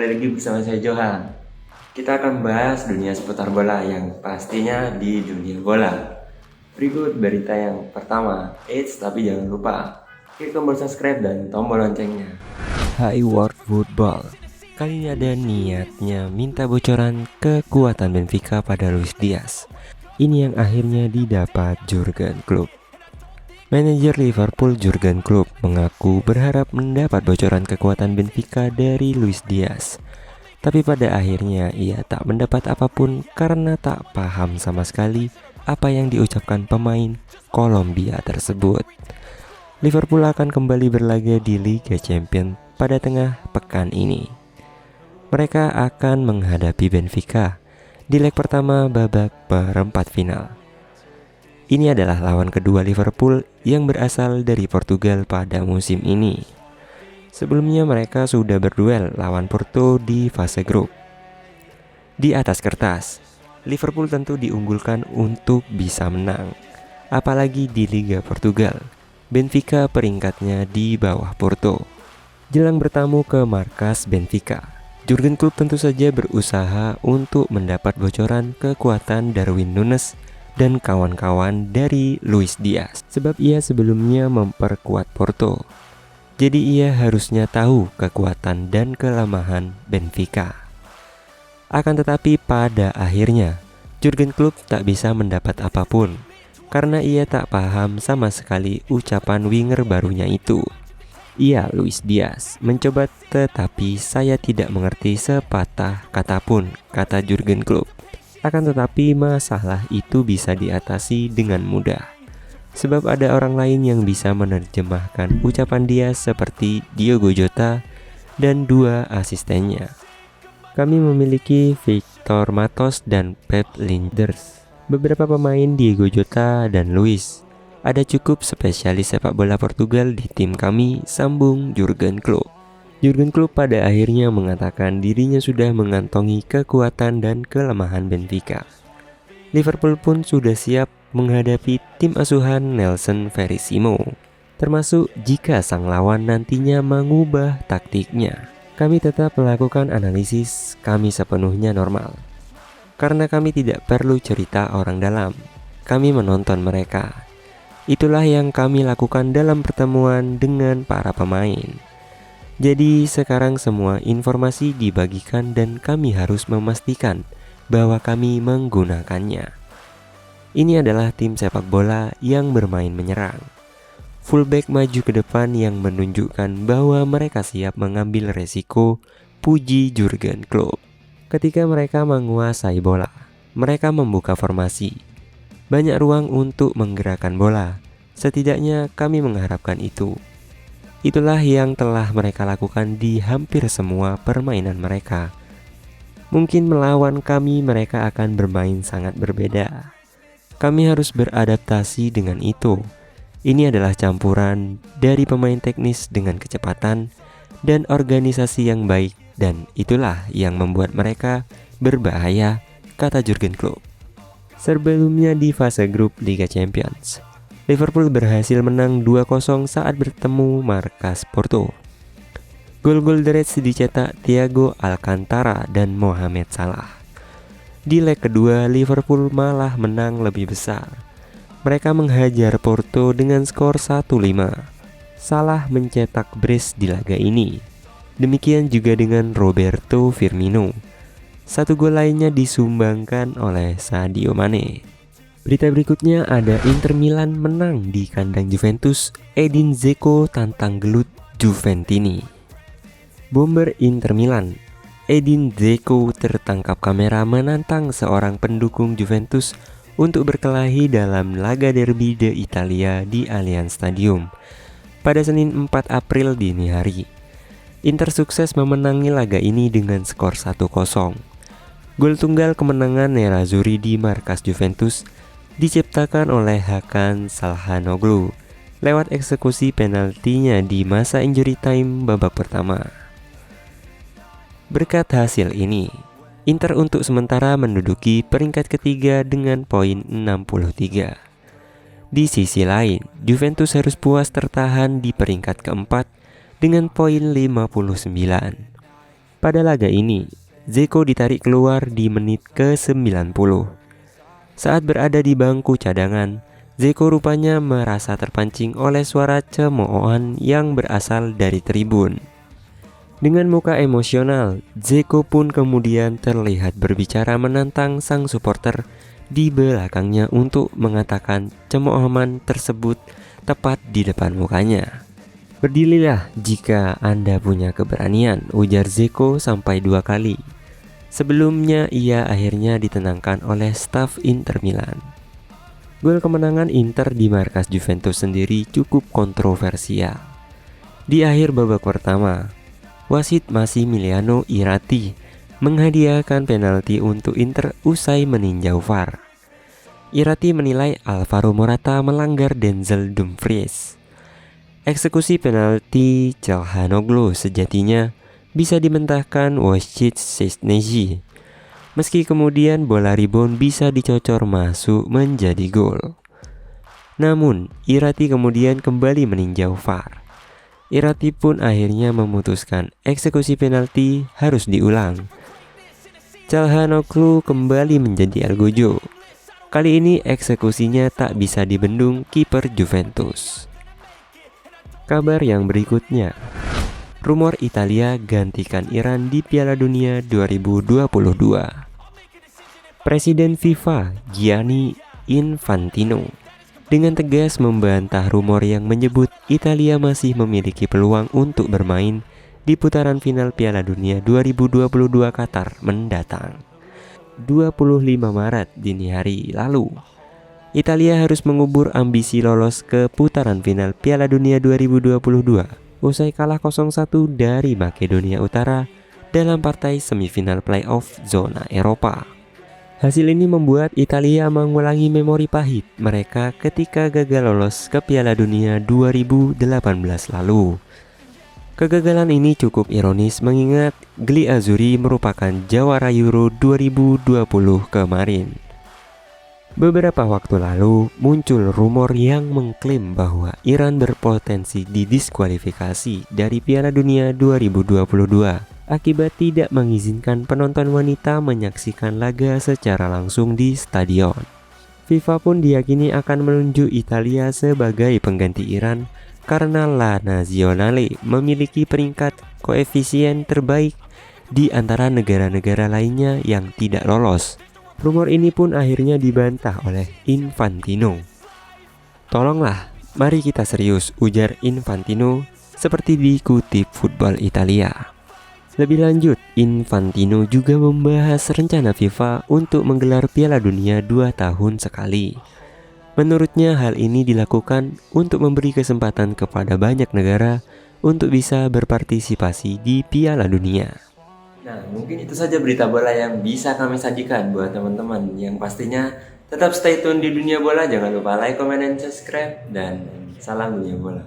kembali lagi bersama saya Johan. Kita akan membahas dunia seputar bola yang pastinya di dunia bola. Berikut berita yang pertama. Tapi jangan lupa klik tombol subscribe dan tombol loncengnya. HI World Football kali ini ada niatnya minta bocoran kekuatan Benfica pada Luis Diaz. Ini yang akhirnya didapat Jurgen Klopp. Manajer Liverpool Jurgen Klopp mengaku berharap mendapat bocoran kekuatan Benfica dari Luis Diaz. Tapi pada akhirnya ia tak mendapat apapun karena tak paham sama sekali apa yang diucapkan pemain Kolombia tersebut. Liverpool akan kembali berlaga di Liga Champions pada tengah pekan ini. Mereka akan menghadapi Benfica di leg pertama babak perempat final. Ini adalah lawan kedua Liverpool yang berasal dari Portugal pada musim ini. Sebelumnya mereka sudah berduel lawan Porto di fase grup. Di atas kertas, Liverpool tentu diunggulkan untuk bisa menang. Apalagi di Liga Portugal, Benfica peringkatnya di bawah Porto. Jelang bertamu ke markas Benfica, Jurgen Klopp tentu saja berusaha untuk mendapat bocoran kekuatan Darwin Núñez dan kawan-kawan dari Luis Diaz, sebab ia sebelumnya memperkuat Porto. Jadi ia harusnya tahu kekuatan dan kelemahan Benfica. Akan tetapi pada akhirnya Jurgen Klopp tak bisa mendapat apapun karena ia tak paham sama sekali ucapan winger barunya itu. Iya, Luis Diaz mencoba tetapi saya tidak mengerti sepatah kata pun, kata Jurgen Klopp. Akan tetapi masalah itu bisa diatasi dengan mudah, sebab ada orang lain yang bisa menerjemahkan ucapan dia seperti Diogo Jota dan dua asistennya. Kami memiliki Victor Matos dan Pep Lijnders. Beberapa pemain Diogo Jota dan Luis. Ada cukup spesialis sepak bola Portugal di tim kami, sambung Jurgen Klopp. Jurgen Klopp pada akhirnya mengatakan dirinya sudah mengantongi kekuatan dan kelemahan Benfica. Liverpool pun sudah siap menghadapi tim asuhan Nelson Verissimo, termasuk jika sang lawan nantinya mengubah taktiknya. Kami tetap melakukan analisis kami sepenuhnya normal, karena kami tidak perlu cerita orang dalam. Kami menonton mereka. Itulah yang kami lakukan dalam pertemuan dengan para pemain. Jadi sekarang semua informasi dibagikan dan kami harus memastikan bahwa kami menggunakannya. Ini adalah tim sepak bola yang bermain menyerang. Fullback maju ke depan yang menunjukkan bahwa mereka siap mengambil resiko, puji Jurgen Klopp. Ketika mereka menguasai bola, mereka membuka formasi. Banyak ruang untuk menggerakkan bola. Setidaknya kami mengharapkan itu. Itulah yang telah mereka lakukan di hampir semua permainan mereka. Mungkin melawan kami mereka akan bermain sangat berbeda. Kami harus beradaptasi dengan itu. Ini adalah campuran dari pemain teknis dengan kecepatan dan organisasi yang baik, dan itulah yang membuat mereka berbahaya, kata Jurgen Klopp. Sebelumnya di fase grup Liga Champions, Liverpool berhasil menang 2-0 saat bertemu markas Porto. Gol-gol The Reds dicetak Thiago Alcantara dan Mohamed Salah. Di leg kedua, Liverpool malah menang lebih besar. Mereka menghajar Porto dengan skor 1-5. Salah mencetak brace di laga ini. Demikian juga dengan Roberto Firmino. Satu gol lainnya disumbangkan oleh Sadio Mane. Berita berikutnya ada Inter Milan menang di kandang Juventus. Edin Dzeko tantang gelut Juventini. Bomber Inter Milan, Edin Dzeko tertangkap kamera menantang seorang pendukung Juventus untuk berkelahi dalam laga derby de Italia di Allianz Stadium pada Senin 4 April dini hari. Inter sukses memenangi laga ini dengan skor 1-0. Gol tunggal kemenangan Nerazzurri di markas Juventus diciptakan oleh Hakan Çalhanoğlu lewat eksekusi penaltinya di masa injury time babak pertama. Berkat hasil ini, Inter untuk sementara menduduki peringkat ketiga dengan poin 63. Di sisi lain, Juventus harus puas tertahan di peringkat keempat dengan poin 59. Pada laga ini, Dzeko ditarik keluar di menit ke-90. Saat berada di bangku cadangan, Dzeko rupanya merasa terpancing oleh suara cemoohan yang berasal dari tribun. Dengan muka emosional, Dzeko pun kemudian terlihat berbicara menantang sang supporter di belakangnya untuk mengatakan cemoohan tersebut tepat di depan mukanya. "Berdirilah jika Anda punya keberanian," ujar Dzeko sampai 2 kali. Sebelumnya ia akhirnya ditenangkan oleh staf Inter Milan. Gol kemenangan Inter di markas Juventus sendiri cukup kontroversial. Di akhir babak pertama, wasit Massimiliano Irrati menghadiahkan penalti untuk Inter usai meninjau VAR. Irrati menilai Alvaro Morata melanggar Denzel Dumfries. Eksekusi penalti Calhanoglu sejatinya bisa dimentahkan Wojciech Szczesny, meski kemudian bola rebound bisa dicocor masuk menjadi gol. Namun, Irrati kemudian kembali meninjau VAR. Irrati pun akhirnya memutuskan eksekusi penalti harus diulang. Calhanoglu kembali menjadi Algojo. Kali ini eksekusinya tak bisa dibendung kiper Juventus. Kabar yang berikutnya, rumor Italia gantikan Iran di Piala Dunia 2022. Presiden FIFA Gianni Infantino dengan tegas membantah rumor yang menyebut Italia masih memiliki peluang untuk bermain di putaran final Piala Dunia 2022 Qatar mendatang. 25 Maret dini hari lalu, Italia harus mengubur ambisi lolos ke putaran final Piala Dunia 2022 usai kalah 0-1 dari Makedonia Utara dalam partai semifinal playoff zona Eropa. Hasil ini membuat Italia mengulangi memori pahit mereka ketika gagal lolos ke Piala Dunia 2018 lalu. Kegagalan ini cukup ironis mengingat Gli Azzurri merupakan jawara Euro 2020 kemarin. Beberapa waktu lalu muncul rumor yang mengklaim bahwa Iran berpotensi didiskualifikasi dari Piala Dunia 2022 akibat tidak mengizinkan penonton wanita menyaksikan laga secara langsung di stadion. FIFA pun diyakini akan menunjuk Italia sebagai pengganti Iran karena La Nazionale memiliki peringkat koefisien terbaik di antara negara-negara lainnya yang tidak lolos. Rumor ini pun akhirnya dibantah oleh Infantino. "Tolonglah, mari kita serius," ujar Infantino seperti dikutip Football Italia. Lebih lanjut, Infantino juga membahas rencana FIFA untuk menggelar Piala Dunia 2 tahun sekali. Menurutnya hal ini dilakukan untuk memberi kesempatan kepada banyak negara untuk bisa berpartisipasi di Piala Dunia. Nah, mungkin itu saja berita bola yang bisa kami sajikan buat teman-teman. Yang pastinya tetap stay tune di dunia bola. Jangan lupa like, comment, dan subscribe. Dan salam dunia bola.